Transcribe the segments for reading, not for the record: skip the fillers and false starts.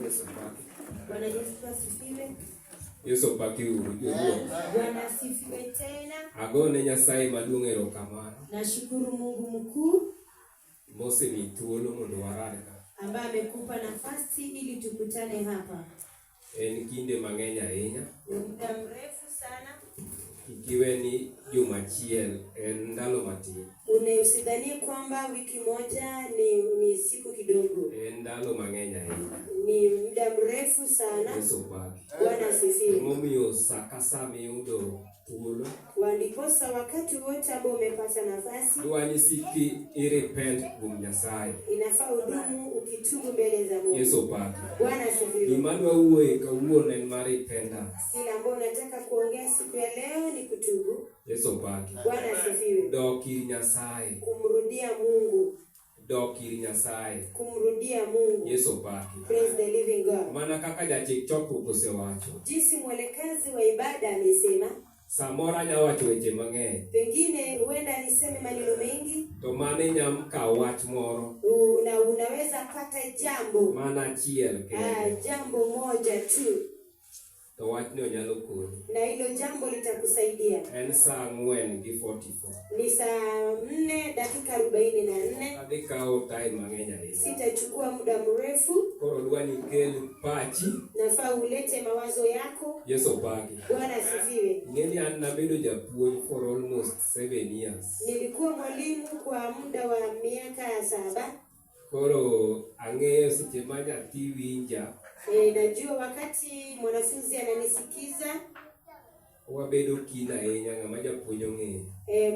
Yesu paki. Bwana Yesu asifiwe. Yesu paki Bwana asifiwe tena. Agone Nyasaye maduong' erokamano. Nashukuru Mungu mkuu Mose ni thuolo mondo wararka. ambaye amekupa nafasi ili tukutane hapa. En kinde mang'eny ahinya. Muda mrefu sana. Ikiwe ni juma achiel en ndalo matin. Usidhanie kwamba wiki moja ni siku kidogo. En ndalo mang'eny ahinya. Ni muda mrefu sana. Yesu paki. Bwana asifiwe. Momiyo saka sa miyudo thuolo. Wandiposa wakati wote ambao umepata nafasi. Dwani siki irepent kuom Nyasaye. Inafaa udumu ukitubu mbele za Mungu. Yesu paki. Bwana asifiwe. Gimadwa wuoye kawuono en mar repentance. Kila ambao nataka kuongea siku ya leo ni kutubu. Yesu paki. Bwana asifiwe. Dok ir Nyasaye. Kumrudia Mungu. Dok ir Nyasaye. Kumrudia Mungu. Yesu paki. Praise the living God. Mana kaka jachik chokruok osewacho. Jinsi mwelekezi wa ibada amesema, Samora nyawacho weche mang'eny. pengine huenda niseme maneno mengi, To mane nyam kawo wach moro. na unaweza pata jambo Mana achiel kende. jambo moja tu, To wachno nyalo konyi. na hilo jambo litakusaidia. En saa 4:44. Ni saa 4:44. Adhi kawo time mang'eny ahinya. Sitachukua muda mrefu. Koro dwani kel pachi. Nafaa ulete mawazo yako. Yesu paki. Bwana asifiwe. Ing'eni an nabedo japuonj for almost 7 years. Nilikuwa mwalimu kwa muda wa miaka 7. Koro ang'eyo seche ma nyathi winja. Najua wakati mwanafunzi ananisikiza, Wabedo kina ahinya ng'ama japuonj ong'eyo.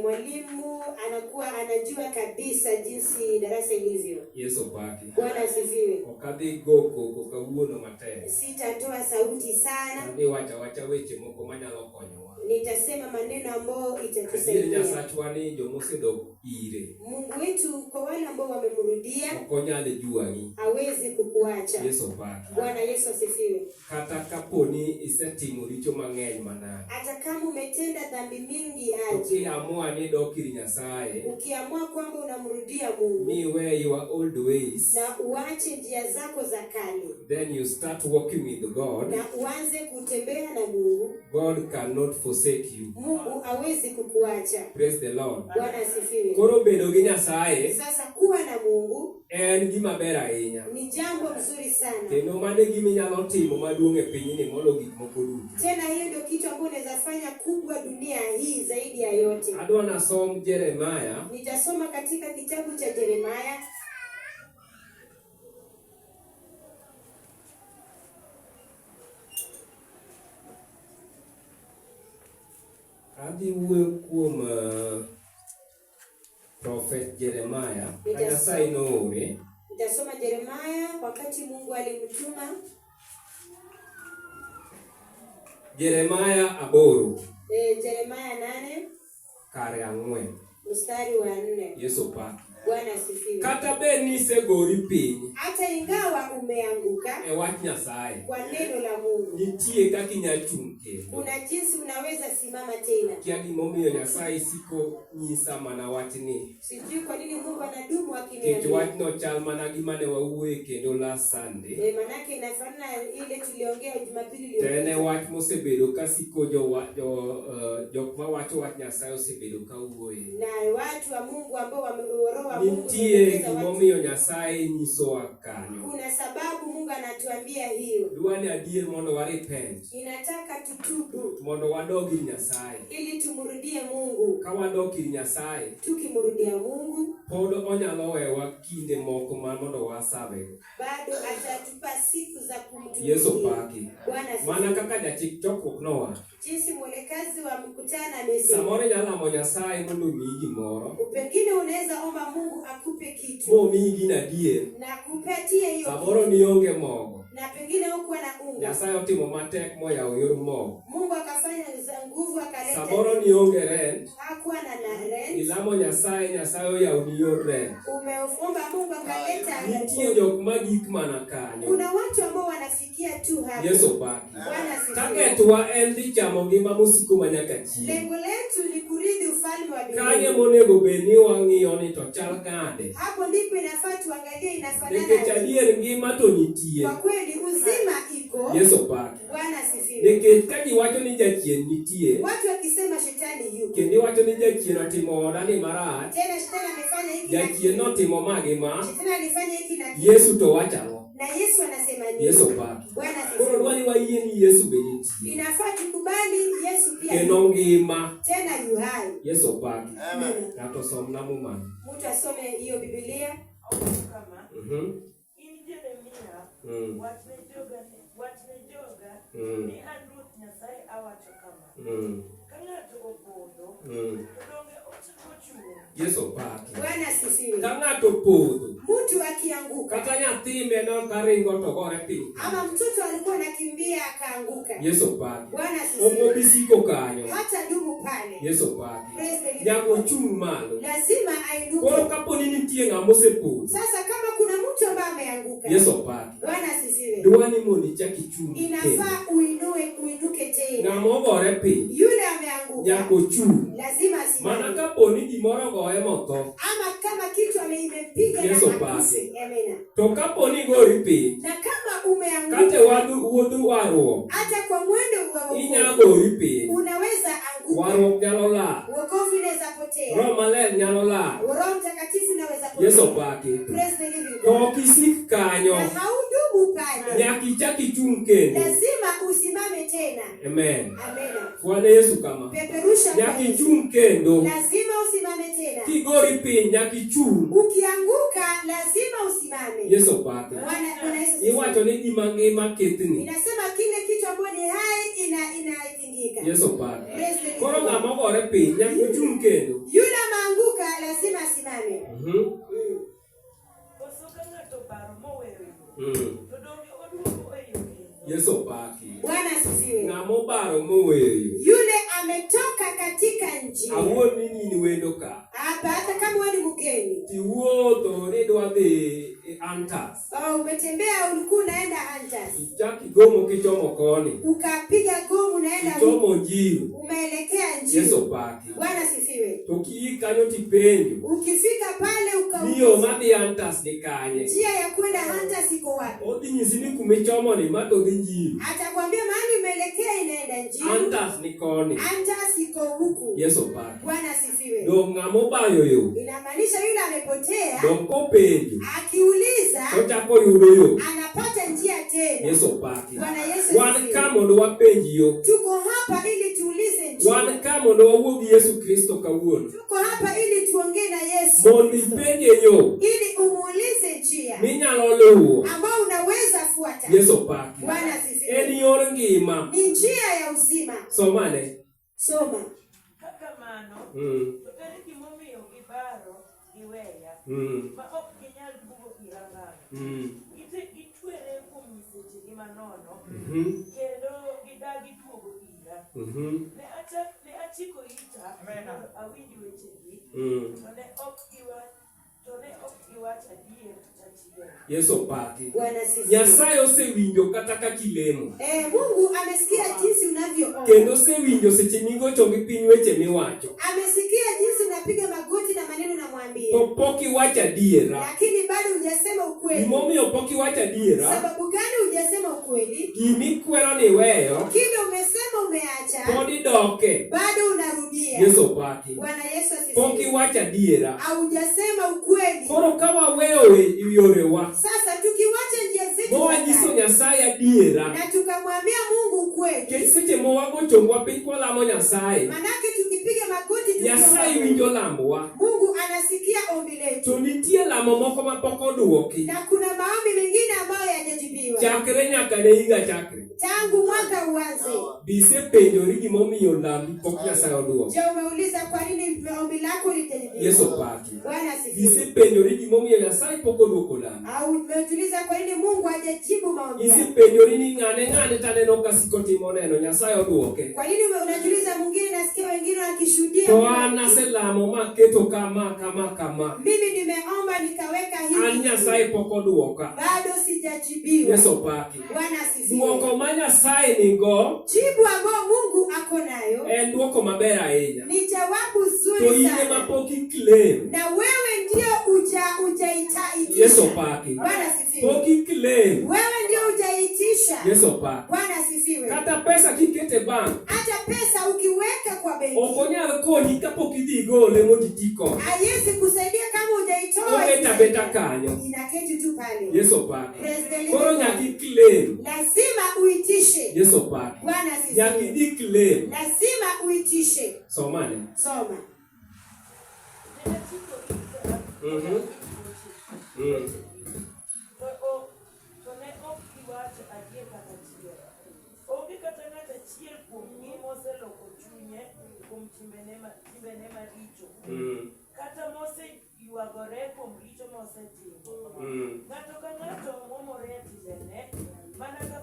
Mwalimu anakuwa anajua kabisa jinsi darasa ilivyo. Yesu paki. Bwana asifiwe. Ok adhi go koko kawuono matek. Sitatoa sauti sana. Adhi wacha weche moko manyalo konyowa. Nitasema maneno ambayo Adier itatusaidia. Nyasachwa ni jomosedok ire. Mungu wetu kwa wale ambao wamemrudia Ok onyal juang'i. hawezi kukuacha. Yesu paki. Bwana Yesu asifiwe. Kata kaponi isetimo richo mang'eny manade. Hata kama umetenda dhambi mingi aje, Ukiamua ni dok ir Nyasaye. ukiamua kwamba unamrudia Mungu Miwe your old ways. na uache njia zako za kale, Then you start walking with God. na uanze kutembea na Mungu, God cannot forsake you. Mungu hawezi kukuacha. Praise the Lord. Bwana asifiwe. Koro bedo gi Nyasaye Sasa kuwa na Mungu en gima ber ahinya. ni jambo mzuri sana. Kendo mane gima inyalo timo maduong' e pinyni molo gik moko duto. Tena hiyo ndio kitu ambacho unaweza fanya kubwa dunia hii zaidi ya yote. Adwa nasom Jeremiah. Nitasoma katika kitabu cha Yeremia. Adhi wuoyo kuom Prophet Jeremiah. Nyasaye noore. Nitasoma Yeremia wakati Mungu alimtuma. Jeremiah 8. Yeremia 8 kare 4. mstari wa 4. Yesu paki. Bwana asifiwe. Kata be nisegori piny. Hata ingawa umeanguka E wach Nyasaye. kwa neno la Mungu, Nitie kaka inyalo chung' kendo. kuna jinsi unaweza simama tena. Kia gimomiyo Nyasaye siko nyisa mana wachni. Sijui kwa nini Mungu anadumu Kech akiniambia. wachno chal mana gima ne wawuoye kendo last Sunday. Manake inafanana ile tuliongea Jumapili To en iliyopita. wach mosebedo ka siko jok mawacho wach Nyasaye osebedo ka wuoye. Na watu wa Mungu ambao wameoroa Mungu. Nitie gimomiyo Nyasaye nyisowa kanyo. Kuna sababu Mungu anatuambia hiyo. Dwani adier mondo warepent. Inataka tutubu Mondo wadog ir Nyasaye. ili tumrudie Mungu. Ka wadok ir Nyasaye, Tukimrudia Mungu, pod onyalo wewa kinde moko ma mondo wasabego. bado atatupa siku za kumtumikia. Yesu paki. Bwana asifiwe. Mana kaka jachik chokruok nowacho. Jinsi mwelekezi wa mkutano amesema. Samoro inyalo lamo Nyasaye mondo omiyi gimoro. Pengine unaweza omba Mungu akupe kitu. Momiyi gin adier. Na kupatie hiyo Samoro kitu. nionge mogo. Na pengine hukuwa na unga. Nyasaye otimo matek moyawo yor mogo. Mungu akafanya za nguvu akaleta. Samoro nionge rent. Hakuwa na rent. Ilamo Nyasaye, Nyasaye oyawo ni yor rent. Umeomba Mungu akaleta. Nitie jok magik mana kanyo. Kuna watu ambao wanafikia tu hapo. Yesu paki. Bwana asifiwe. Kaketwa en dhi chamo ngima mosiko manyaka chieng'. Lengo letu ni kurithi ufalme wa Kanye dunia. monego bed ni wang'iyo ni to chal kade. Hapo ndipo inafaa tuangalie inafanana. Nikech adier ngima to nitie. Kwa kweli kweli uzima iko. Yesu pake. Bwana asifiwe. Nikech kaji wacho ni jachien nitie. Watu wakisema shetani yuko. Kendi wacho ni jachien otimo dani marach. Tena shetani amefanya hiki. Jachien notimo magima. Shetani alifanya hiki na hiki. Yesu to wachalo. Na Yesu anasema nini? Yesu pake. Bwana asifiwe. Koro dwani wayie ni Yesu benitie. Inafaa tukubali Yesu pia. Kendo ngima. Tena yu hai. Yesu pake. Amen. Nato somna mumani. Mtu asome hiyo Biblia. Kama. Inje Jeremia. Watne joga. Ni andruth Nyasaye awacho kama. Kang'ato opodho. Donge ochuo. Yesu pake. Bwana asifiwe. Kang'ato podho. Mtu akianguka. Kata nyathi meno karingo to gore piny. Ama mtoto alikuwa anakimbia akaanguka. Yesu pake. Bwana asifiwe. Omo bisiko kanyo. Hata dumu pale. Yesu pake. Praise the Lord. Nyako chung malo. Lazima ainuke. Koro kaponi nitie ng'amo sepodho. Sasa kama kuna mtu ambaye ameanguka. Yesu pake. Bwana asifiwe. Dwani mondo ichaki chung. Inafaa uinuke tena. Ng'amo gore piny. Yule ameanguka. Nyako chung. Lazima asimame. Mana kaponi gimoro goye motho. Ama kama kitu imempiga Yesu na pake. makufe. Amen. To kaponi gori piny. Na kama umeanguka. Kate wuodhu warruok. Hata kwa mwendo wa Inya gori piny. unaweza anguka. Warruok nyalo lal. Wokovu inaweza potea. Roho maler nyalo lal. Roho Mtakatifu inaweza potea. Yesu pake. Praise the living To God. kisik kanyo. Na haudumu pale. Nyaka ichaki chung kendo. Lazima usimame tena. Amen. Amen. Bwana Yesu kama. Peperusha Nyaka kwa Yesu. ichung kendo. Lazima usimame tena. Kigori piny nyaka ichung. Ukianguka lazima usimame. Yesu pake. Bwana Yesu. Iwacho ni gima ngima kethni. Inasema kile kitu ambacho ni hai inatingika. Yesu pake. Praise the Koro Lord. ng'ama gore piny nyaka ichung kendo. Yule ameanguka lazima asimame. Osoka ng'ato paro moweyo. To donge oduogo e yo. Yesu pake. Bwana asifiwe. Ng'ama obaro moweyo. Yule ametoka katika njia. Awuon ni nyini wendo ka. Hata kama wewe ni mgeni. Tiwuotho ni dwa dhi Antas. Umetembea ulikuwa unaenda Antas. Ichaki gomo kichomo koni. Ukapiga gomu unaenda Kichomo njiru. umeelekea njia. Yesu pake. Bwana sifiwe. To kii kanyo tipenjo. Ukifika pale Niyo madhi Antas ni kanye. njia ya kwenda Antas iko wapi? Odhi nyisi ni kumichomo ni mato dhi njiru. Atakwambia mahali umeelekea inaenda njia. Antas ni koni. Antas iko huku. Yesu pake. Bwana sifiwe. Dong ng'amo bayo yo. Inamaanisha yule amepotea. Dong kopenjo. Akiuliza Ochako yudo yo. anapata njia tena. Yesu pake. Bwana Yesu. Wan ka mondo wapenji yo. Tuko hapa ili tuulize njia. Wan ka mondo wawuo gi Yesu Kristo kawuono. Tuko hapa ili tuongee na Yesu. Mondo ipenje yo. Ili umuulize njia Minyalo luwo. ambao unaweza fuata. Yesu pake. Bwana asifiwe. En yor ngima. Ni njia ya uzima. Somane. Soma. Kaka mano. To ere gimomiyo gibaro giweya. Ma ok ginyal duogo irang'ano. Gitwere kuom nyisechegi manono. Kendo gidagi duogo ira. Ne achiko ita mondo awinj wechegi. To ne ok giwacho adier kata. Yesu pake. Bwana asifiwe. Nyasaye osewinjo kata ka kilemo. Mungu amesikia jinsi unavyoomba. Kendo osewinjo seche migocho gi piny weche miwacho. Amesikia jinsi unapiga magoti na maneno unamwambia. To pok iwacho adiera. Lakini bado hujasema ukweli. Gimomiyo pok iwacho adiera. Sababu gani hujasema ukweli? Gimikwero ni weyo. Kile umesema umeacha. Pod idoke. Bado unarudia. Yesu pake. Bwana Yesu asifiwe. Pok iwacho adiera. Hujasema ukweli. Koro ka waweyo yorewa. Sasa tukiwacha njia zetu Mowajiso Nyasaye adiera. na tukamwambia Mungu ukweli. Seche mowagochongwa piny kwalamo Nyasaye. Manake tukipiga magoti Nyasaye winjo lamowa. Mungu anasikia ombi letu. To nitie lamo moko mapok oduoki. Na kuna maombi mengine ambayo hayajajibiwa. Chakre nyaka ne higa chakre. Tangu mwaka uanze. Bisepenjori gimomiyo lambi pok Nyasaye oduoko. Je, umeuliza kwa nini ombi lako litajibiwa? Yesu pake. Bwana asifiwe. Bisepenjori gimomiyo Nyasaye pok oduoko lambi. Au umeuliza kwa nini Mungu hajajibu maombi yako? Isepenjori ni ng'ane taneno kasiko timo neno Nyasaye oduoke. Kwa nini unajiuliza mwingine nasikia wengine wakishuhudia? To an aselamo maketo kama. Mimi nimeomba nikaweka hivi. An Nyasaye pok oduoka. Bado sijajibiwa. Yesu pake. Bwana asifiwe. Duoko ma Nyasaye nigo. Jibu ambao Mungu ako nayo. En duoko maber ahinya. Ni jawabu zuri To ine sana. mapok iklem. Na wewe ndio ujaita hujaitisha. Yesu paki. Bwana asifiwe. Poki claim. Wewe ndio hujaitisha. Yesu paki. Bwana asifiwe. Kata pesa kikete bank. Hata pesa ukiweka kwa benki. Okonya konyi kapo kidhi gole moditiko. Haiwezi kusaidia kama hujaitoa. Beta kanyo. Inaketi tu pale. Yesu paki. President. Koro nyaki claim. Lazima uitishe. Yesu paki. Bwana asifiwe. Nyaki di claim. Lazima uitishe. Somane. Soma. Kata mose yuagore kuom richo mosetimo. Ng'ato ka ng'ato momore tijene, mana ka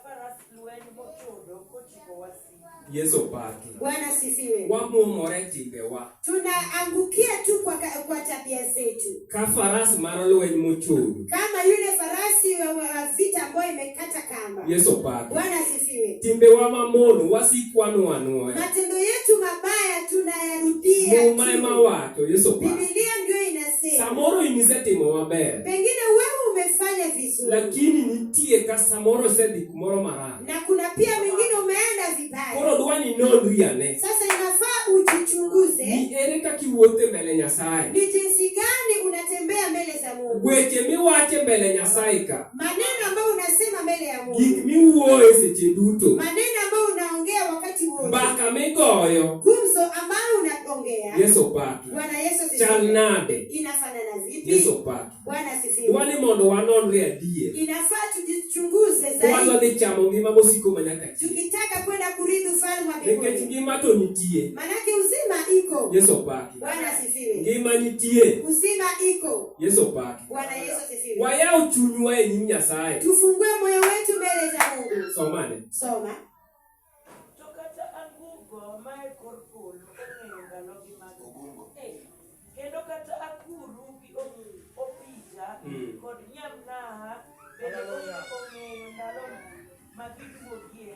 faras lweny mochodo kochiko wasiki. Yesu paki. Bwana asifiwe. Wamomore tibewa. Tunaangukia tu kwa tabia zetu. Ka faras mar lweny mochodo. Kama yule farasi wa vita ambayo imekata kamba. Yesu paki. Bwana asifiwe. Timbewa mamono wasikwano wanoya. Matendo yetu mabaya tunayarudia. Mumaema wacho Yesu paki. Biblia ndio inasema. Samoro inisetimo maber. Pengine wewe umefanya vizuri. Lakini nitie ka samoro sedi kumoro marach. Na kuna pia mengine umeenda vibaya. Koro dwani nonri ane. Sasa inafaa ujichunguze. Ni ere kaka iwuotho mbele Nyasaye. Ni jinsi gani unatembea mbele za Mungu. Weche miwache mbele Nyasaye ka. Maneno ambayo unasema mbele ya Mungu. Gik miwuoyo seche duto. Maneno ambayo unaongea wakati wote. Mbaka migoyo. Gumzo ambayo unaongea. Yesu paki. Bwana Yesu asifiwe. Chal nade. Inafanana vipi? Yesu paki. Bwana asifiwe. Dwani mondo wanonre adier. Inafaa tujichunguze zaidi. Wadwa dhi chamo ngima mosiko manyaka chieng'. Tukitaka kwenda kurithi ufalme wa Nikech mbinguni. ngima to nitie. Manake uzima iko. Yesu paki. Bwana asifiwe. Ngima nitie. Uzima iko. Yesu paki. Bwana Yesu asifiwe. Wayaw chunywa e nyim Nyasaye. Tufungue moyo wetu mbele za Mungu. Somane. Soma. To kata angugo mae kor polo ong'eyo ndalogi mag kendo kata akuru gi opija kod nyamnaha bende ong'eyo ndalo magiduogie.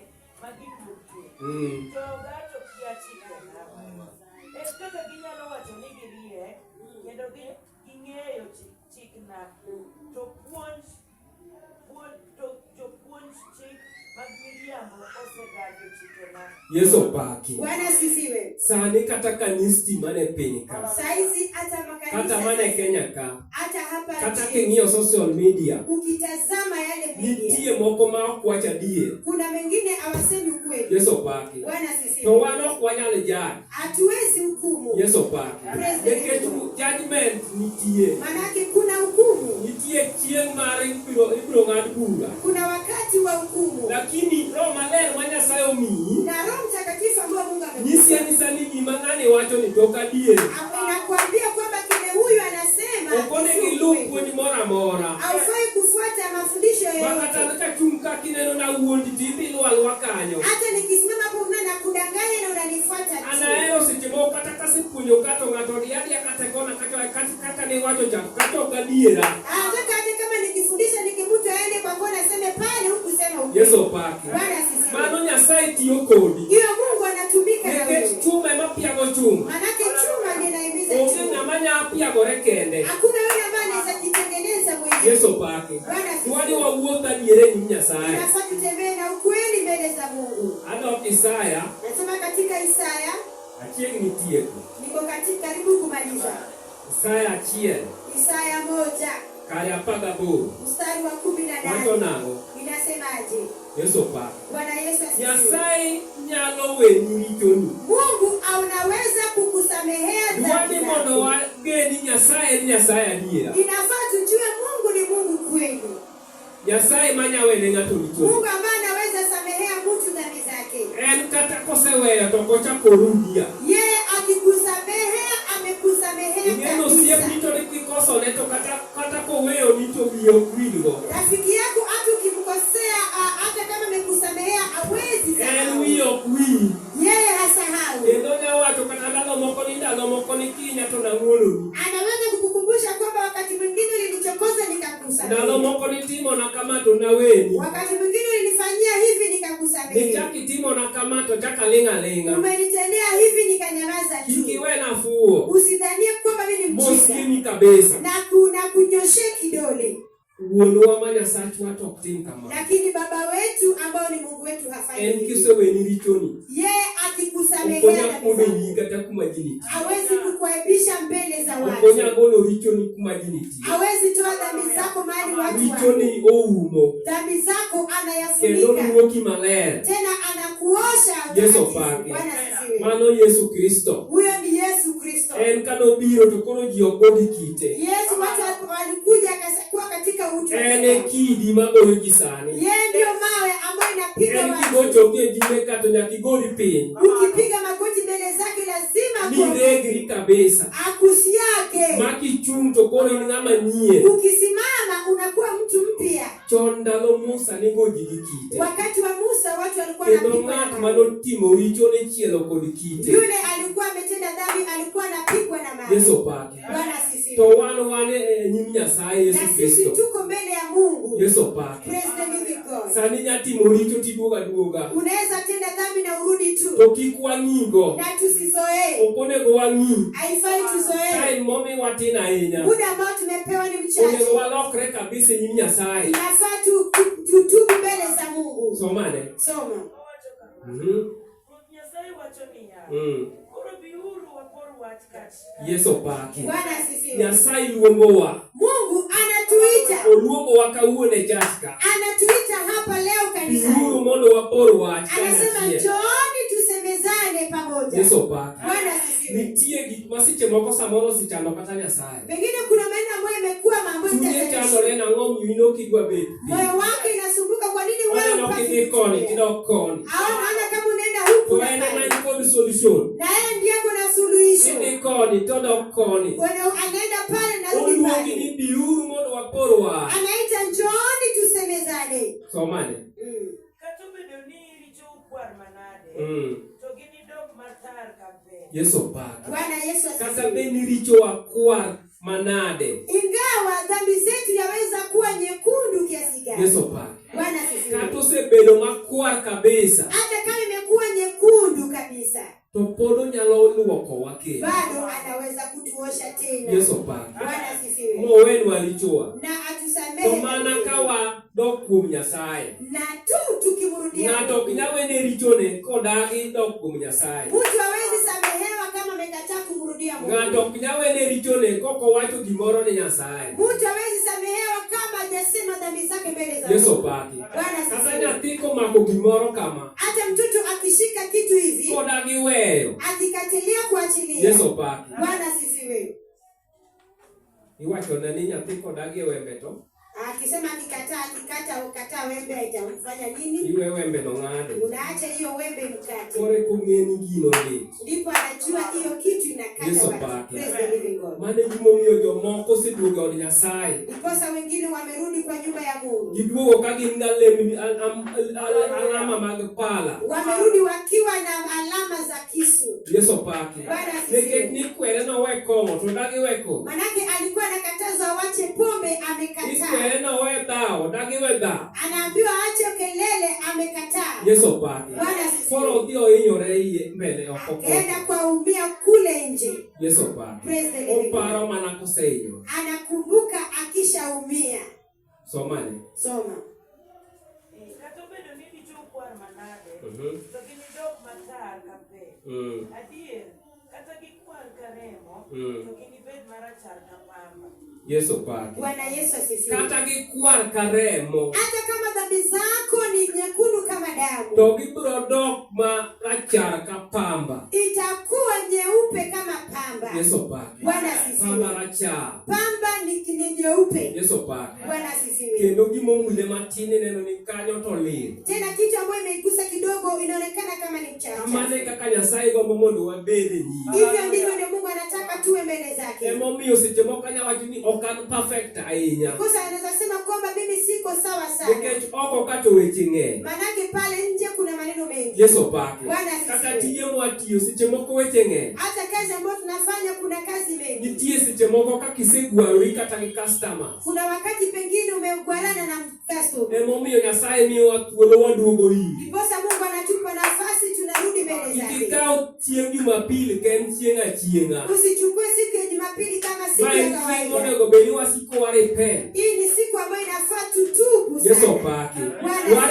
To gato kia chikena. Es kaka ginyalo wacho ni girie kendo ging'eyo chikna. To puonj chik mag miriambo osegado chikena. Yesu paki. Bwana asifiwe. Sani kata kanisa mane piny ka. Saizi hata makanisa. Kata mane Kenya ka. Hata hapa. Kata king'iyo social media. Ukitazama yale media. Nitie moko ma ok wach adier. Kuna mengine hawasemi ukweli. Yesu paki. Bwana asifiwe. To wan ok wanyal judge. Hatuwezi hukumu. Yesu paki. Nikech judgment nitie. Manake kuna hukumu. Nitie chieng' mar ibiro ng'ad bura. Kuna wakati wa hukumu. Lakini Roho Maler ma Nyasaye omiyi. Na Roho Mtakatifu ambaye Mungu amekupa. Nyisi anisani gima ng'ane wacho ni tok adier. Anakuambia kwamba kile huyu anasema. Okone gilu puonj moro amora. Haufai kufuata mafundisho yoyote. Makata ka chung ka kineno na wuondi tibi lwalwa kanyo. Hata nikisimama hapo na kudanganya na unanifuata tu. Anaero seche moko kata kasipuonjo kato ng'ato diadia kata kona kata ni wacho chako kata ok adiera. Hata kama nikifundisha nikimutu aende kwa kona aseme pale huku sema ukweli. Yesu paki. Bwana asifiwe. Mano Nyasaye tiyo kodi. Hiyo Mungu anatumika na wewe. Nikech chuma ema piago chuma. Manake chuma ndiye inaimiza Onge chuma. ng'ama nya piagore kende. Hakuna yule ambaye anaweza kujitengeneza mwenyewe. Yesu paki. Twani wawuotho adiere nyim Nyasaye. Tunafaa tutembee na ukweli mbele za Mungu. Adok Isaya. Nasoma katika Isaya. Achieng' nitieko. Niko katika karibu kumaliza. Isaya achiel. Isaya 1. Kaya 18. Mstari wa 18. Wacho nang'o? Inasemaje? Yesu paki. Bwana Yesu asifiwe. Nyasaye nyalo weni richoni. Mungu anaweza kukusamehea dhambi Dwani zako. mondo wageni Nyasaye ni Nyasaye adiera. Inafaa tujue Mungu ni Mungu kweli. Nyasaye manya wene ng'ato richoni. Mungu ambaye anaweza samehea mtu dhambi zake. En kata koseweyo to kochako rudia. Yeye akikusamehea amekusamehea Ingeno siep kabisa. nito ni kikosone to kata koweyo nito wiyo wilgo. Rafiki yako hata ukimkosea hata kama amekusamehea hawezi En sahau. wiyo wi. Yeye hasahau. Kendo nyawacho kata ndalo moko ni kinya to nang'uoloni. Anaweza kukukumbusha kwamba wakati mwingine ulinichokoza nikakusamehe. Ndalo moko ni timo na kama to naweni. Wakati mwingine ulinifanyia hivi nikakusamehe. Nichaki timo na kama to chaka lenga. Umenitendea hivi nikanyamaza tu. Kikiwe nafuo. Usidhanie kwamba mimi ni mjinga. Moskini kabisa. Na kunyoshe kidole. Wuonwa ma Nyasachwa to ok tim kamano. Lakini baba wetu ambao ni Mungu wetu hafanyi En hivyo. kiseweni richoni. Yeye akikusamehea hawezi kukuaibisha mbele za watu. Hawezi toa dhambi zako mahali watu wako. Dhambi zako anayafunika. Tena anakuosha. Bwana asifiwe. Mano Yesu Kristo. Huyo ni Yesu Kristo. En kanobiro to kono ji ogodi kite. Yesu watu walikuja akakuwa katika utu. En kidi magoyo gisani. Yeye ndio mawe ambayo inapiga watu. En kigocho gime kato nyakigori piny. Ukipiga magoti mbele zake lazima niregri kabisa. Akusiake. Makichung to kono in ng'ama nyien. Ukisimama unakuwa mtu mpya. Chon ndalo Musa nigoji gi kite. Wakati wa Musa watu walikuwa wanapigwa. Ng'at manotimo richo ne chielo kod kite. Yule alikuwa ametenda dhambi alikuwa anapigwa na mawe. Yesu pake. Bwana asifiwe. To wan nyim Nyasaye Yesu Kristo. Na sisi tuko mbele ya Mungu. Yesu pake. Praise the living God. Sani nyatimo richo tiduoga. Unaweza tenda dhambi na urudi tu. To kik wang'igo. Na tusizoee. Okonego wang'i. Haifai tuzoee. Time momi watin ahinya. Muda ambao tumepewa ni mchache. Onego walokre kabisa nyim Nyasaye. Inafaa tutubu mbele za Mungu. Somane. Soma. Nyasaye wacho niya. Koro biuru wapor wach kati. Yesu pake. Bwana asifiwe. Nyasaye luongowa. Mungu anatuita. Oluongowa kawuono e church. Anatuita hapa leo kanisani. Biuru mondo wapor wach. Anasema njooni tusemezane pamoja. Yesu pake. Bwana asifiwe. Nitie gik masiche moko samoro sichando kata Nyasaye. Pengine kuna maneno ambayo imekuwa mambo itatendeka. Na ng'om yuino kidwa bet. Moyo wake inasumbuka kwa nini wewe upate koni kidok koni. Haona kama unaenda huku na pale. Solution. Na yeye ndiye kuna suluhisho. Ni koni todo koni. Wewe anaenda pale na rudi pale. Oluongi ni biuru mondo waporwa. Anaita njooni tusemezane. Somane. Kata bedo ni richo kwar manade. To gini dok matar kabe. Yesu pake. Bwana Yesu asifiwe. Kata be ni richo wakwar manade. Ingawa dhambi zetu yaweza kuwa nyekundu kiasi gani. Yesu pake. Bwana asifiwe. Kata osebedo makwar kabisa. Hata kama imekuwa nyekundu kabisa. To podo nyalo luokowa kendo. Bado anaweza kutuosha tena. Yesu pake. Bwana asifiwe. Mowenwa richowa. Na atusamehe. To mana kawa dok kuom Nyasaye. Na tu tukimrudia. Ng'ato ok nyal wene richone kodagi dok kuom Nyasaye. Mtu hawezi samehewa kama amekataa kumrudia Mungu. Ng'ato ok nyal wene richone koko wacho gimoro ni Nyasaye. Mtu hawezi samehewa kama hajasema dhambi zake mbele za Mungu. Yesu pake. Bwana asifiwe. Kata nyathi komako gimoro kama. Hata mtoto akishika kitu hivi. Kodagi weyo. Akikatilia kuachilia. Yesu pake. Bwana asifiwe. Iwacho na ni nyathi kodagi wembe to. Akisema akikataa wembe itamfanya nini? Iwe wembe no ng'ade. Unaacha hiyo wembe mkate. Kore kung'eni gino ni. Ndipo anajua hiyo kitu inakata Yesu watu. pake. Praise the living God. Mane gimomiyo jomoko oseduogo od Nyasaye. Ndiposa wengine wamerudi kwa nyumba ya Mungu. Giduogo ka gin galemi alama mag pala. Wamerudi wakiwa na alama za kisu. Yesu pake. Nikech ni kwere no we kong'o to dagi weko. Manake alikuwa anakataza waache pombe, amekataa. Ikwere no we dhao dagi we dhao. Anaambiwa aache kelele, amekataa. Yesu pake. Koro odhi ohinyore mbele oko. Akaenda kuumia kule nje. Yesu pake. Praise the living God. Oparo mana kosehinyo. Anakumbuka akishaumia. Somane. Soma. Kata bedo ni richo kwar manade. To gini dok matar kabe. Adier, kata gikwar karemo. To gini bed marachar kapamba. Yesu pake. Bwana Yesu asifiwe. Kata gikwar karemo. Hata kama dhambi zako ni nyekundu kama damu. To gibiro dok marachar kapamba. Itakuwa nyeupe kama pamba. Yesu pake. Bwana asifiwe. Pamba rachar. Pamba ni nyeupe. Yesu pake. Bwana asifiwe. Kendo gimomule matine neno ni kanyo to lir. Tena kitu ambayo imeigusa kidogo inaonekana kama ni mchafu. Kamane kaka Nyasaye gombo mondo wabede nyime. Hivyo ndivyo ndio Mungu anataka tuwe mbele zake. Emomiyo seche moko anya wacho ni ok an perfect ahinya. Kosa anaweza sema kwamba mimi siko sawa sana. Nikech oko kato weche ng'eny. Manake pale nje kuna maneno mengi. Yesu pake. Bwana asifiwe. Kaka tije mwatiyo seche moko weche ng'eny. Hata kazi ambayo tunafanya kuna kazi mengi. Nitie seche moko ka kisegwarori kata gi customer. Kuna wakati pengine umegwarana na customer. Emomiyo Nyasaye miyo thuolo waduogo hii. Ndiposa Mungu anatupa nafasi tunarudi mbele zake. Ikikao chieng' Jumapili ken chieng' achieng'a. Usichukue siku ya Jumapili kama siku ya kawaida. Onego bed ni wasiko repent. Hii ni siku ambayo inafaa tutubu sana. Yesu paki.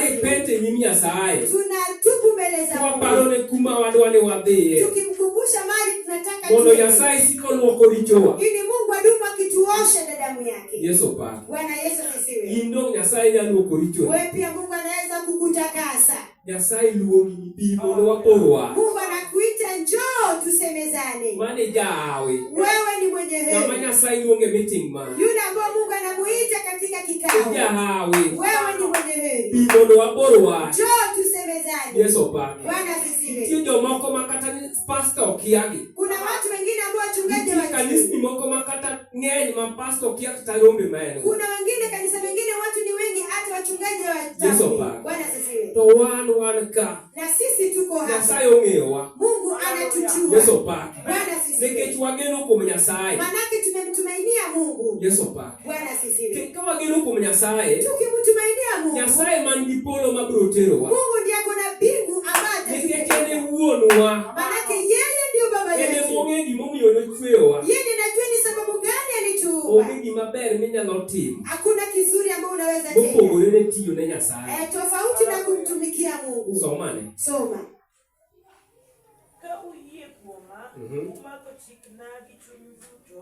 Repent e nyim Nyasaye. Tunatubu mbele za Mungu. Waparo ne kuma wadwa ni wadhiye. Tukimkumbusha mali tunataka mondo Nyasaye siko luoko richowa. Ili Mungu adumu akituosha na damu yake. Yesu paki. Bwana Yesu asifiwe. Indo Nyasaye ya luoko richowa. Wewe pia Mungu anaweza kukutakasa. Nyasaye luongi pi mondo waporwa. Mungu anakuita njoo tusemezane. Mane jawe. Wewe ni mwenye heri. Kama Nyasaye luonge meeting man. Yule ambaye Mungu anamuita katika kikao. Jawe. Wewe ni mwenye heri. Pi mondo waporwa. Njoo tusemezane. Yesu paki. Bwana asifiwe. Tio jomoko makata ni pastor kiagi. Kuna watu wengine ambao wachungaji wa kanisa moko makata ng'eny ma pastor kiagi tayombe maen. Kuna wengine kanisa wengine watu ni wengi hata wachungaji wa Yesu paki. Bwana asifiwe. To wan ka. Na sisi tuko hapa. Nyasaye ong'ewa. Mungu anatujua. Yesu paki. Bwana asifiwe. Nikech wageno kuom Nyasaye. Manake tumemtumainia Mungu. Yesu paki. Bwana asifiwe. Kama wageno kuom Nyasaye. Tukimtumainia Mungu. Nyasaye man gi polo mabiro terowa. Mungu ndiye akona mbingu ambaye nikech ene wuonwa. Manake yeye ndio baba yetu. Ene mong'e gimomiyo nochweyowa. Yeye anajua ni sababu gani alituumba. Onge gima ber minyalo timo. Hakuna kizuri ambacho unaweza tenda. Mopogore ne tiyo ne Nyasaye. Tofauti na kumtumikia Mungu. Somane. Soma. Ka uyie kuoma, umako chikna gi chunyu duto,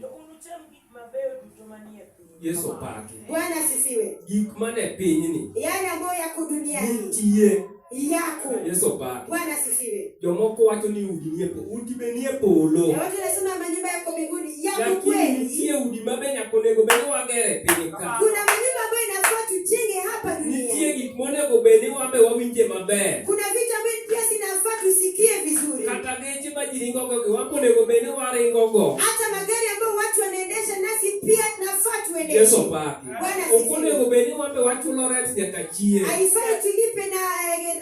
to unucham gik mabeyo duto manie piny. Yesu paki. Bwana asifiwe. Gik mane pinyni. Yale ambayo yako duniani. Nitie. Yako. Yesu paki. Bwana asifiwe. Jomoko wacho ni udi nie polo. Udi be nie polo. Watu wanasema manyumba yako mbinguni. Yako kweli. kweli. Nitie udi mabe nyako nego bed ni wagere piny ka. Kuna manyumba ambayo inafaa tujenge hapa duniani. Nitie gik monego bed ni wabe wawinje maber. Kuna vitu ambavyo pia sinafaa tusikie vizuri. Kata geche ma ji ringo go waponego bed ni waringo go. Hata magari ambayo watu wanaendesha nasi pia nafaa tuendeshe. Yesu paki. Bwana okonego bed ni wabe wachulo rent nyaka chieng'. Haifai tulipe na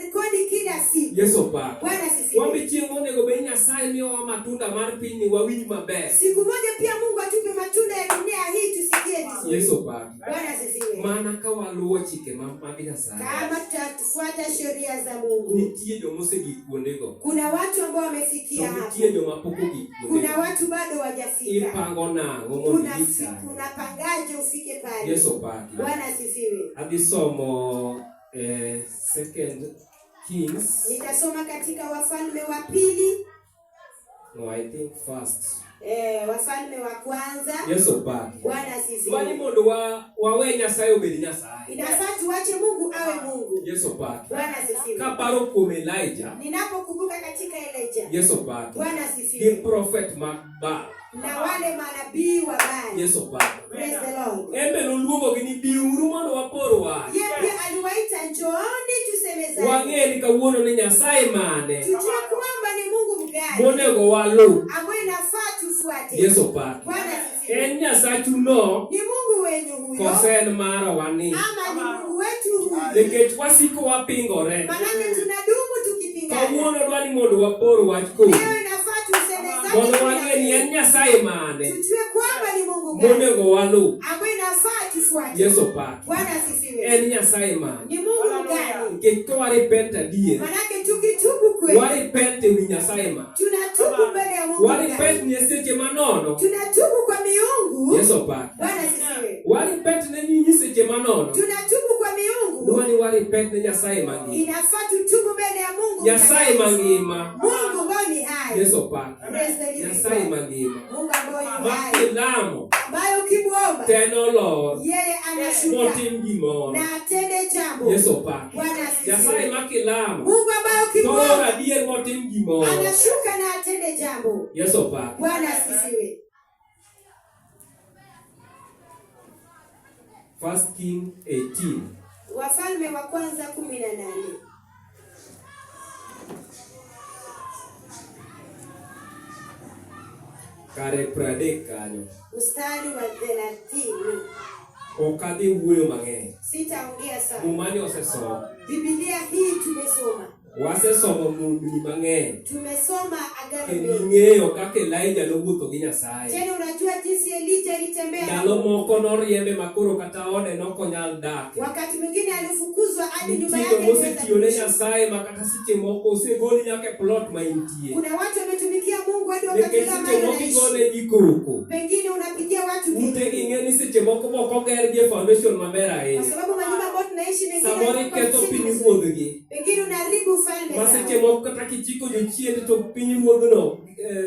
rekodi kila siku. Yesu paki. Bwana asifiwe. Wabe chieng' onego bed ni Nyasaye miyowa matunda mar piny ni wawinj maber. Siku moja pia Mungu atupe matunda ya dunia hii tusikie vizuri. Yesu paki. Bwana asifiwe. Mana ka waluwo chike mag Nyasaye. Kama tutafuata sheria za Mungu. Nitie jomosegik kuondego. Kuna watu ambao wamefikia hapo. Nitie joma pok ogik kuondego. Kuna watu bado hawajafika. Ipango nang'o mondo gik. Unapangaje ufike pale? Yesu paki. Bwana asifiwe. Adhi somo Second Kings. Nitasoma katika Wafalme wa pili. No, I think first. Wafalme wa kwanza. Yesu paki. Bwana asifiwe. Wani mondo wawe Nyasaye obed Nyasaye. Inafaa tuache Mungu awe Mungu. Yesu paki. Bwana asifiwe. Kaparo kuom Elijah. Ninapokumbuka katika Elijah. Yesu paki. Bwana asifiwe. The prophet Baal. Na wale manabii wa Baal. Yesu paki. Praise the Lord. Embe noluongo gi ni biuru mondo waporwa. Yeye pia aliwaita njooni tusemezane. Wang'e ni kawuono ni Nyasaye mane. Tujue kwamba ni Mungu mgani. Monego walu. Ambaye inafaa tufuate. Yesu paki. Bwana asifiwe. En Nyasachu no. Ni Mungu wenyu huyo. Kosen mara wani. Ama ni Mungu wetu huyo. Nikech wasiko wapingore. Manake tunadumu tukipingana. Kawuono dwani mondo wapor wach kodi. Leo inafaa tusemezane. Mondo wang'e ni en Nyasaye mane. Tujue kwamba ni Mungu gani. Monego walu. Ambaye inafaa tufuate. Yesu paki. Bwana asifiwe. En Nyasaye mane. Ni Mungu gani? Nikech ka warepent adier. Manake tukitubu kweli. Warepent ewi Nyasaye mane. Tunatubu mbele ya Mungu. Warepent ni seche manono. Tunatubu kwa miungu. Yesu paki. Bwana asifiwe. Warepent ne nyinyi seche manono. Tunatubu kwa miungu. Dwani warepent ne Nyasaye mangima. Inafaa tutubu mbele ya Mungu. Nyasaye mangima. Mungu ambaye ni hai. Yesu paki. Nyasaye mangima. Mungu ambaye ni hai. Makilamo. Ambaye ukimwomba Teno Lord. yeye anashuka. Motim gimoro. Na atende jambo. Yesu paki. Bwana asifiwe. Nyasaye makilamo. Mungu ambaye Toro ukimwomba adier motim gimoro. anashuka na atende jambo. Yesu paki. Bwana asifiwe. 1 King 18. Wafalme wa kwanza 18. Kare 30 kanyo. Mstari wa 30. Okadhi wuoyo mang'eny. Sitaongea sana. Mumani osesomo. Biblia hii tumesoma. Wasesomo mumni mang'eny. Tumesoma agano Kendo letu. ing'eyo kaka Elijah nowuotho gi Nyasaye. Tena unajua jinsi Elijah akitembea. Ndalo moko noriembe makoro kata ode nokonyal dak. Wakati mwingine alifukuzwa hadi nyumba yake iweza Nyasaye makata siche moko osegoli nyaka plot maintie. Kuna watu wametumikia Mungu hadi wakati pengine unapigia watu ingeni siche moko moko gerje foundation mabera kwa sababu manyumba ambayo tunaishi na samori keto pinyu ruodhgi. Pengine unaharibu ufalme. Masiche moko kata kichiko jochiende to pinyu ruodhno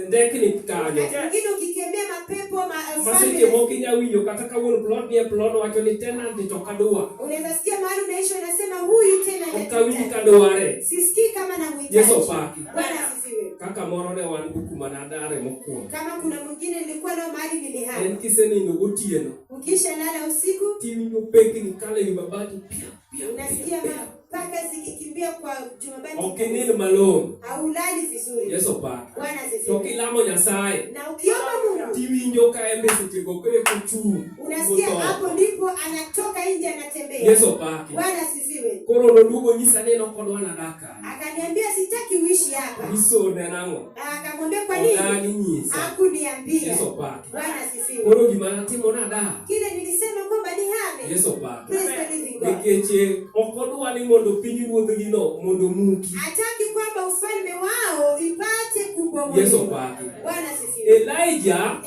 ndekni kanyo. Pengine ukikemea mapepo masiche moko inyawinjo kata kawuono plot ni plot wacho ni tenant to kadua. Unaweza sikia mahali unaishi unasema huyu tena ukawinji kadware. Sisikii kama namuhitaji. Yesu paki. Bwana asifiwe. Kaka moro ne wan kuma na dare mokuongo. Kama kuna mwingine nilikuwa nao mahali nilihama. En kisenindo gotieno. Ukisha lala usiku, timinyo pekni kale mabati pia. Unasikia paka zikikimbia kwa jumabati. Okinil malong. Haulali vizuri. Yesu paki. Bwana asifiwe. Tokilamo Nyasaye. Na ukiomba Mungu, timinyo ka embe sitegokore kuchu. Unasikia hapo ndipo anatoka nje anatembea. Yesu paki. Bwana asifiwe. Koro ndugo nyisa neno kodwa na daka. Akaniambia sitaki uishi hapa. Iso nenango. Akamwambia kwa nini? Hakuniambia. Yesu paki. Bwana asifiwe. Koro gimana timo na da. Kile nilisema kwamba ni hame. Yesu paki. Praise the living God. Nikeche okodwa ni mondo pinyu ruodhgi no mondo muki. Hataki kwamba ufalme wao ipate kubomolewa. Yesu paki. Bwana asifiwe. Elijah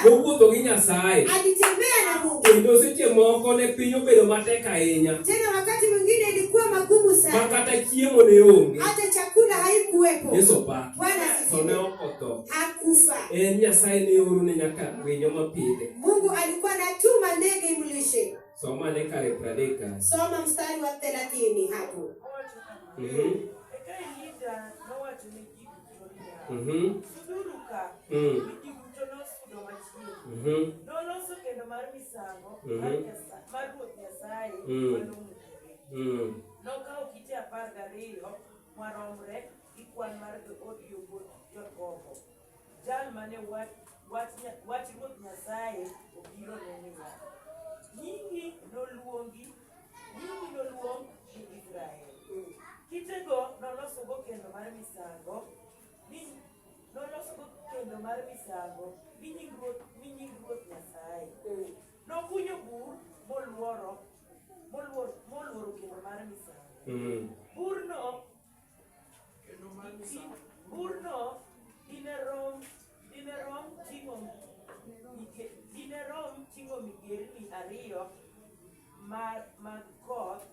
nowuotho gi Nyasaye. Alitembea na Mungu. Kendo seche moko ne piny obedo matek ahinya. Tena wakati mwingine ilikuwa magumu sana. Makata chiemo ne onge. Hata chakula haikuwepo. Yesu paki. Bwana asifiwe. Ne okotho. Hakufa. Nyasaye ne oro ne nyaka winyo mapile. Mungu alikuwa anatuma ndege imlishe. Soma ne kare 30. Soma mstari wa 30 hapo. Suduruka. Noloso kendo mar misango mar Ruoth Nyasaye malung'ore. Nokawo kite 12 maromre gi kwan mar jood Jakobo. Jal mane wach Ruoth Nyasaye obiro neniya. Nyingi noluong ni Israel. Kitego nolosogo kendo mar misango gi nying Ruoth Nyasaye. Nokunyo bur moluoro kendo mar misango. Burno ting'o migerni 2 mag koth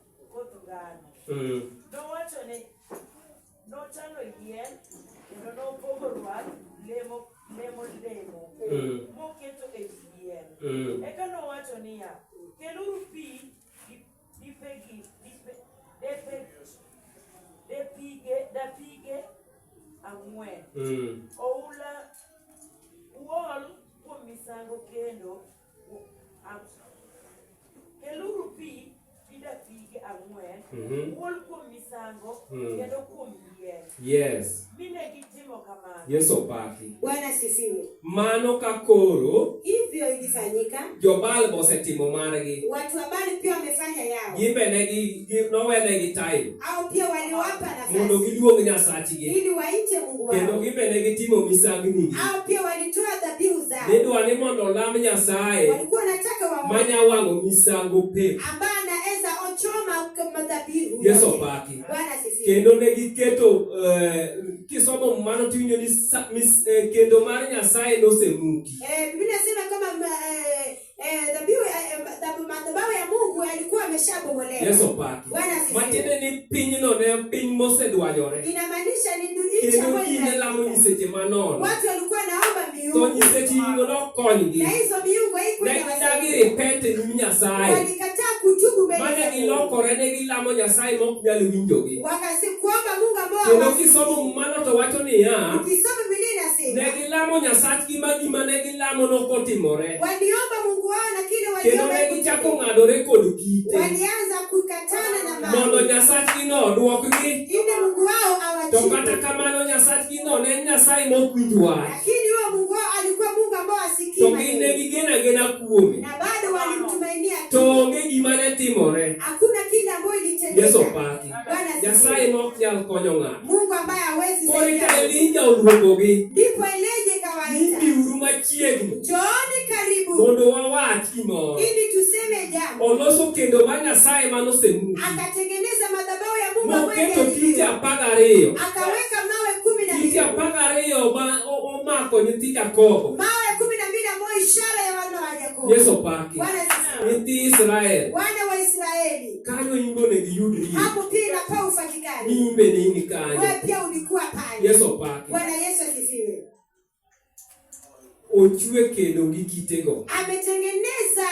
ngano. Nochano yien kendo nopogo rwath lemo moketo e yien. Eka nowacho niya, keluru pi dapige 4. Oula uol kuom misango kendo keluru pi dapige 4. Uol kuom misango kendo kuom yien. Yes. Mine gitimo kamano. Yesu paki. Bwana asifiwe. Mano kakoro hivyo ilifanyika. Jobal bosetimo margi. Watu wa Bali pia wamefanya yao. Gibenegi nowenegi time. Au pia waliwapa nafasi. Mondo giluong Nyasachgi. Ili waite Mungu wao. Kendo gibenegi timo misangni. Au pia walitoa dhabihu zao. Nidwa ni mondo lam Nyasaye. Walikuwa wanataka waombe. Manya wango misango pe. Ambaye anaweza ochoma kama dhabihu. Yesu paki. Bwana asifiwe. Kendo negiketo kisomo mano tinyo ni kendo mar Nyasaye nosemuki. Biblia inasema kama dhabihu madhabahu ya Mungu alikuwa ameshabomolewa. Yesu paki. Bwana asifiwe. Matinde ni pinyno ne piny mosedwanyore. Inamaanisha ni dunia ambayo inalamo nyiseche manono. Watu walikuwa naomba miungu. To nyiseche no konygi. Na hizo miungu haikuwa na wasaidia. Repent ni Nyasaye. Walikataa kutubu mbele za Mungu. Maana gilokore ne gilamo Nyasaye mok nyal winjogi. Wakasikuomba Mungu ambao kendo kisomo mano to wacho niya. Ukisoma Biblia inasema ne gilamo Nyasachgi magima ne gilamo nokotimore. Waliomba Mungu wao na kile waliomba. Kendo ne gichako ng'adore kod kite. Walianza kukatana na Mungu. Mondo Nyasachgi no duokgi. Ile Mungu wao awajibu. To kata kamano Nyasachgi no ne Nyasaye mok wach. Lakini huyo Mungu wao alikuwa Mungu ambao asikii. To gine gigena kuome. Na bado walimtumainia tu. To onge gima ne timore. Hakuna kile ambacho ilitendeka. Yesu paki. Nyasaye mok nyal konyo ng'ato. Mungu ambaye hawezi saidia. Kwa Elijah uluongogi. Ndipo Elijah kawaita. Biuru machiegni. Jooni karibu. Mondo wach gimoro. Ili tuseme jambo. Oloso kendo mar Nyasaye mano semuki. Akatengeneza madhabahu ya Mungu Moketo kite 12. Akaweka mawe 12. Kite 12 ma omako nyithi Jakobo. Mawe 12 ambayo ishara ya wana wa Yakobo. Yesu paki. Nyithi Israel. Wana wa Israeli. Kanyo imbo ne giyudri. Hapo pia inafaa ufatikane. Nimbe nini kanyo. Wewe pia ulikuwa pale. Yesu paki. Bwana Yesu asifiwe. Ochwe kendo gi kitego. Ametengeneza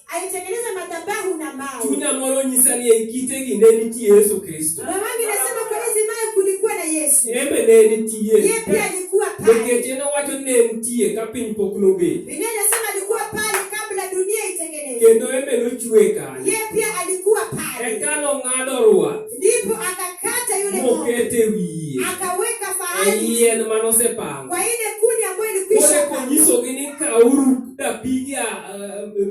alitengeneza madhabahu na mawe. Chunya moro nyisani e kitegi ne nitie Yesu Kristo. Na wangi nasema kwa hizo mawe kulikuwa na Yesu. Embe ne nitie. Yeye pia alikuwa pale. Nikech ne wacho ne nitie ka piny pok nobe. Biblia inasema alikuwa pale kabla dunia itengenezwe. Kendo embe nochwe kanyo. Yeye pia alikuwa pale. Ekano ng'ado ruwa. Ndipo akakata yule ng'ombe. Mokete wiye. Akaweka fahali. Yien manosepang. Kwa ile kuni ambayo ilikwisha. Kole konyiso gini kauru dapiga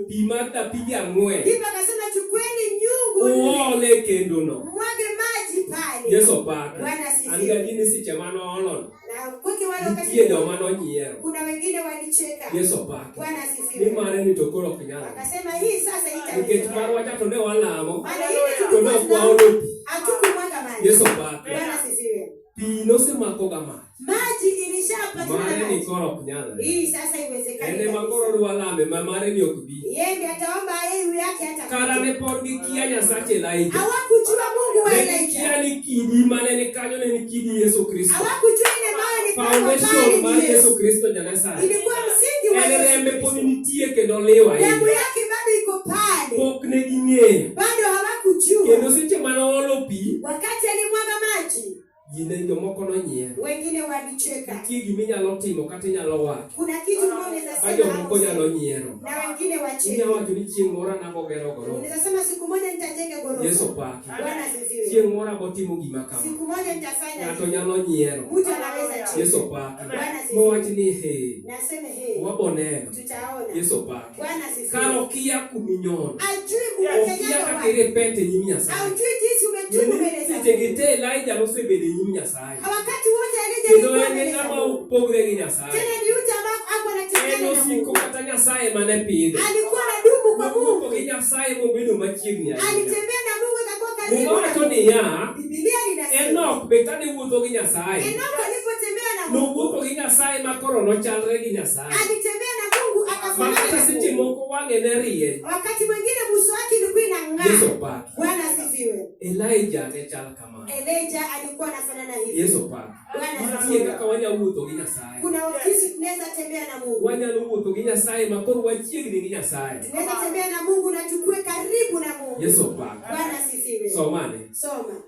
pima dapiga ng'we. Ndipo akasema chukueni nyungu. Uole kendo no. Mwage maji pale. Yesu pake. Bwana asifiwe. Anga jini siche mano olon. Na kuki wale wakati. Tie do mano nyiero. Kuna wengine walicheka. Yesu pake. Bwana asifiwe. Ni mare ni tokoro kinyala. Akasema hii sasa Nikech maro wacha to ne walamo. Maana hii To ne kwaolo. hatukumwaga maji. Yesu pake. Bwana asifiwe. Pi no se mako gama. Maji ilishapatikana. Mare ni koro kinyala. Hii sasa iwezekani. Ene makoro walame mare ni okubi. Yeye ataomba yeye yake hata. Kara ne pod gi kia Nyasache Elijah. Hawakujua Mungu wa Elijah. Kia ni kidi mane ni kanyo ne ni kidi Yesu Kristo. Hawakujua ile mawe ni Foundation mar Yesu Kristo Nyasaye. ilikuwa msingi wa Yesu. Ene rembe pod nitie kendo lewa Damu yeye. yake bado iko pale. Pok ne ging'eyo. Bado hawakujua. Kendo seche mane olo pi. Wakati alimwaga maji. Gine jomoko nonyiero. Wengine walicheka. Nitie giminyalo timo kata inyalo wacho. Kuna kitu unaweza Ka jomoko sema. nyalo nyiero. Na wengine wacheka. Inyalo wacho ni chieng' moro nago gero goro. Unaweza sema siku moja nitajenga ghorofa. Yesu paki. Bwana asifiwe. Chieng' moro abotimo gima kama. Siku moja nitafanya. Ng'ato nyalo nyiero. Mtu anaweza cheka. Yesu paki. Bwana asifiwe. Mowach ni he. Nasema he. Waboneno. Tutaona. Yesu paki. Bwana asifiwe. Karo kia kuminyono. Ajui Okia kukanyaga kaka wapi. irepente nyimi Nyasaye. Ajui jinsi umetubu mbele za Seche gite Elijah nosebede nyimi Nyasaye. wakati wote Kendo alikuwa en mbele za ng'ama Mungu. opogre gi Nyasaye. Tena ni mtu ambaye hapo En anatembea na osiko Mungu. kata Nyasaye mane pidhe. Alikuwa na dumu kwa Nowuotho Mungu. gi Nyasaye mobedo machiegni ahinya. Alitembea na Mungu akakuwa karibu. Owacho niya, Biblia linasema. Enok be kane wuotho gi Nyasaye. Enoch alipotembea na Mungu. Nowuotho gi Nyasaye ma koro nochalre gi Nyasaye. Alitembea na Mungu Ma akafanana kata na seche Mungu. moko wang'e ne rieny. Wakati mwingine uso wake ulikuwa Yesu inang'aa. paki. Bwana asifiwe. Elijah ne chal kamano. Elijah alikuwa anafanana hivi. Yesu paki. Bwana Nitie asifiwe. kaka wanyalo wuotho gi Nyasaye. Kuna wakati tunaweza tembea na Mungu. Wanyalo wuotho gi Nyasaye ma koro wachiegni gi Nyasaye. Tunaweza tembea na Mungu na tukue karibu na Mungu. Yesu paki. Bwana asifiwe. Somane. Soma.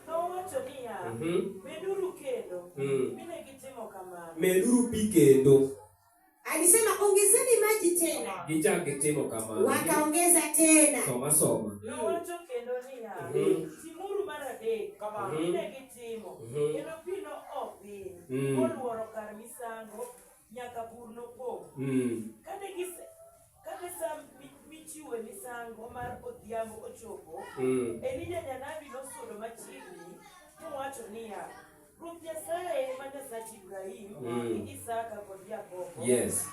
Nowacho niya, meduru kendo, mine gitimo kamano. Meduru pi kendo. Alisema ongezeni maji tena. Gichak gitimo kamano. Wakaongeza tena. Soma. Nowacho kendo niya, timuru mar adek, mine gitimo, kendo pino ok piny, koluoro kar misango, nyaka bur nopong'. Kane sa michiwe misango mar odhiambo ochopo, Elija janabi nosudo machiegni mowacho niya, Ruoth Nyasaye ma Nyasach Ibrahim, gi Isaka kod Jakobo. Yes.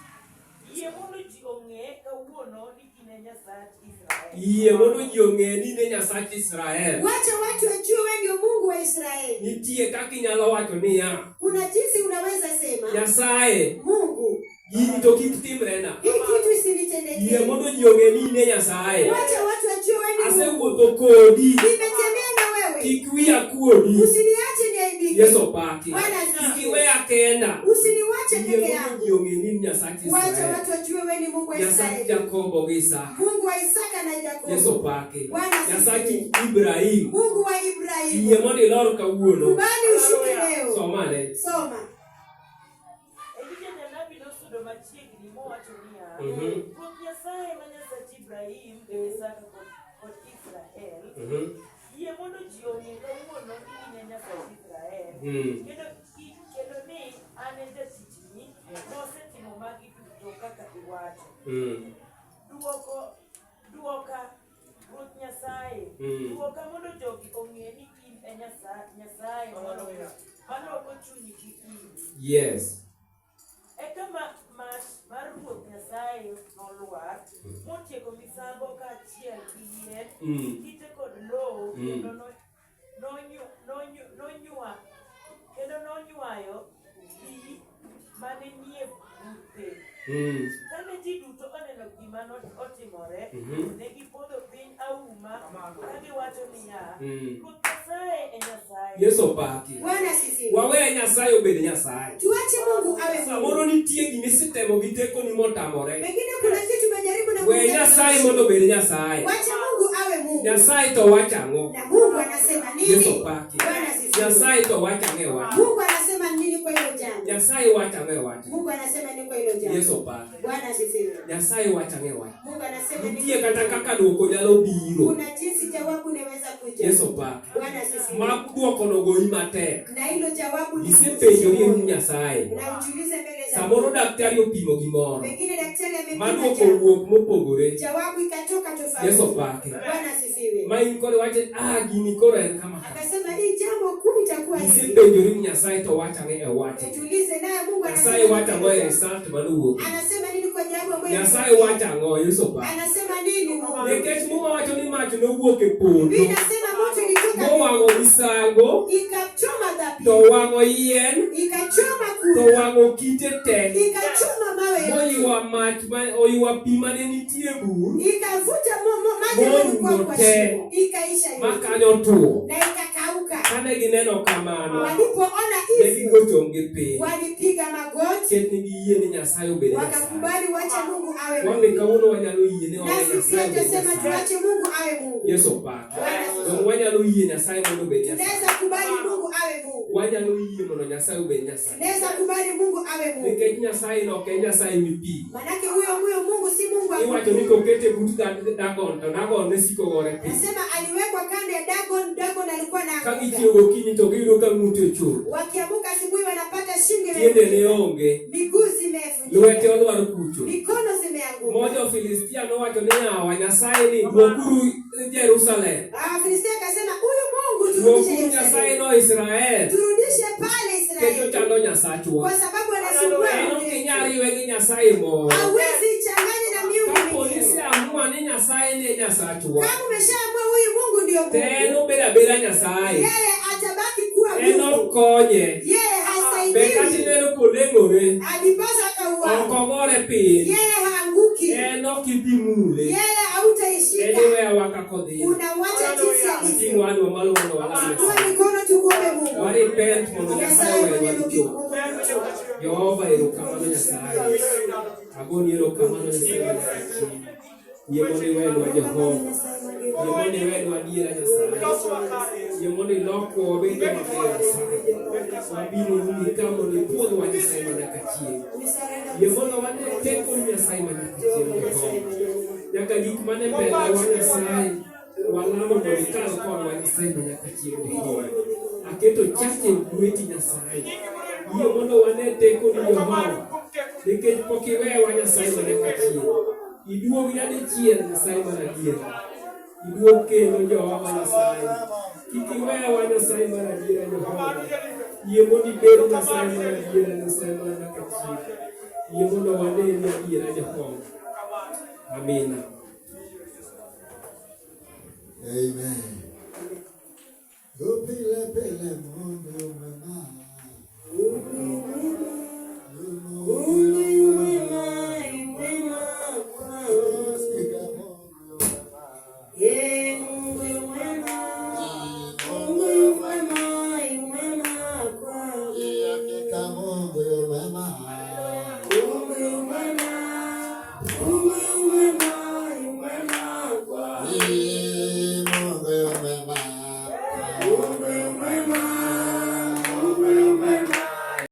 Yie mondo ji ong'e kawuono ni in e Nyasach Israel. Yie mondo ji ong'e ni ne Nyasach Israel. Wacha watu wajue wewe ndio Mungu wa Israeli. Nitie kaka inyalo wacho niya. Kuna jinsi unaweza sema. Nyasaye. Mungu. Gini to kik timrena. Hii kitu isinitendekee. Yie mondo ji ong'e ni ne Nyasaye. Wacha watu wajue wewe ni Mungu. Asewuotho kodi. Nimetembea na wewe. Kik wiya kuodi. Usiniache niaibike. Yesu paki. Bwana asifiwe. Kik iweya kenda. Usiniwache Yie peke mondo yangu. ji ong'e ni Nyasach Wacha Israel. watu wajue wewe ni Mungu wa Nyasach Israeli. Jakobo gi Isaka. Mungu wa Isaka na Yakobo. Yesu paki. Bwana asifiwe. Nyasach Ibrahim. Mungu wa Ibrahimu. Yie mondo ilor kawuono. Kubali ushuke leo. Somane. Soma. Elija janabi nosudo machiegni mowacho niya, Ruoth Nyasaye ma Nyasach Ibrahim, Isaka kod Israel, yie mondo ji ong'e kawuono ni in e Nyasach Israel, kendo ni an e jatichni nosetimo magi duto kaka iwacho. Duoka Ruoth Nyasaye, duoka mondo jogi ong'e ni in e Nyasaye maloko chunygi in. Yes. Eka sambo kaachiel gi yien, kite kod lowo, kendo nonywayo pi mane nie bute. Kane ji duto oneno gima otimore, ne gipodho piny auma ka giwacho niya, Ruoth Nyasaye e Nyasaye. Yesu opaki. Bwana asifiwe. Wawe Nyasaye obed Nyasaye. Tuache Mungu awe Mungu. Samoro nitie gima isetemo gi teko ni motamore. Pengine kuna kitu umejaribu na we Nyasaye mondo obed Nyasaye. Wacha Mungu awe Mungu. Nyasaye to wacha ang'o? Na Mungu anasema nini? Yesu opaki. Bwana asifiwe. Nyasaye to wacha ang'o? Mungu anasema nini kwa hilo jambo? Nyasaye wacha ang'o? Mungu anasema nini kwa hilo jambo? Yesu opaki. Bwana asifiwe. Nyasaye wacha ang'o? Mungu anasema nini? Nitie kata kaka duoko nyalo biro. Kuna jinsi jawabu inaweza kuja. Yesu opaki. Bwana asifiwe. Ma duoko no goyi matek. Na hilo jawabu ni isepenjo ni Nyasaye. Na ujiulize mbele za Samoro daktari opimo gimoro. Pengine daktari amepima maduoko wuok mopogore. Jawabu ikatoka tofauti. Yesu opaki. Bwana asifiwe. Ma in kore wache gini kore en kama. Akasema hii jambo kuu itakuwa hivi. Isepenjo ni Nyasaye to wacha ang'o wacha. Tuulize naye Mungu anasema. Nyasaye wacha ang'o e result maduoko. Anasema nini kwa jambo ambalo Nyasaye wacha ang'o Yesu opaki. Anasema nini Mungu? Nikech Mungu wacho ni mach nowuok e puodho. Inasema moto ilitoka. Mowang'o misango. Ikachoma dhabihu. To wang'o yien. Ikachoma To kuni. wang'o kite te. Ikachoma mawe. Moywa mach oywa pi mane nitie bur. Ikavuta maji yalikuwa kwa shimo. Ikaisha yote. Makanyo tuo. Na ikakauka. Kane gineno kamano. Walipoona Ne hivi. gigochomgi piny. Walipiga magoti. Ket ni giyie ni Nyasaye obed Nyasaye. Wakakubali wacha Mungu awe Mungu. Wange kawuono wanyalo yie ni wawe Nasi pia Nyasaye obed tunasema Nyasaye. tuache Mungu awe Mungu. Yesu opaki. Dong wanyalo yie Nyasaye mondo obed Nyasaye. Tunaweza kubali Mungu awe Mungu. Wanyalo yie mondo Nyasaye obed Nyasaye. Tunaweza kubali Mungu awe Mungu. Nikech Nyasaye no ok en Nyasaye mipimo. Manake huyo Mungu si Mungu wa Iwacho ni kokete but Dagon to Dagon ne siko gore piny. Nasema aliwekwa kando ya Dagon alikuwa na Ka gichiewo gokinyi to giyudo ka ng'ute ochot. wakiamuka asubuhi wanapata shingo Tiende ne onge. miguu zimevunjika. Lwete olwaro kucho. Mikono zimeanguka. Mojo Filistia nowacho ni yawa Nyasaye ni duokuru Jerusalem. Filistia akasema huyu Mungu Duokuru turudishe Nyasaye Yerusalemu. no Israel. Turudishe pale Kecho Israeli. chando Nyasachwa. Kwa sababu anasumbua. En ok inyal riwe gi Nyasaye moro. Hawezi changanya na miungu Ka mingine. polisi amua ni Nyasaye ni Nyasachwa. Kama umeshaamua huyu Mungu ndio To en Mungu. obed abeda Nyasaye. Yeye atabaki kuwa En Mungu. okonye. Yeye Be kata hasaidiwi. ineno koleng'ore. Alipasa Ok akauawa. ogore piny. Yeye haanguki. En ok idhi mule. Yeye hautaishika. Anywhere waka kodhi. Unawacha jinsi alivyo. Ating'o adwa malo mondo walam Inua Nyasaye. mikono tukuombe Mungu. Waripent mondo Nyasaye Nyasaye wewa maneno richo. Mungu. Jehova erokamano Nyasaye. Agoni erokamano Nyasaye Nyasaye. Yie mondo iwenwa Jehova. Yie mondo iwenwa adiera Nyasaye. Yie mondo ilokwa wabed joma beyo Nyasaye. Wabiro umi ka mondo ipuonjwa Nyasaye manyaka chieng'. Yie mondo wane teko ni Nyasaye manyaka chieng' Jehova. Nyaka gik mane mbele wa Nyasaye walamo mondo ikal kodwa Nyasaye manyaka chieng' Jehova. Aketo chache lweti Nyasaye. Yie mondo wane teko ni Jehova. Nikech pok iwewa Nyasaye manyaka chieng'. Iduog nyadichiel Nyasaye mar adiera. Iduog kendo Jehova Nyasaye. Kik iwewa Nyasaye mar adiera Jehova. Yie mondo ibed Nyasaye mar adiera Nyasaye mar nyaka chieng'. Yie mondo waneni adiera Jehova. Amina. Amen. Go pele mundo mama. Mungu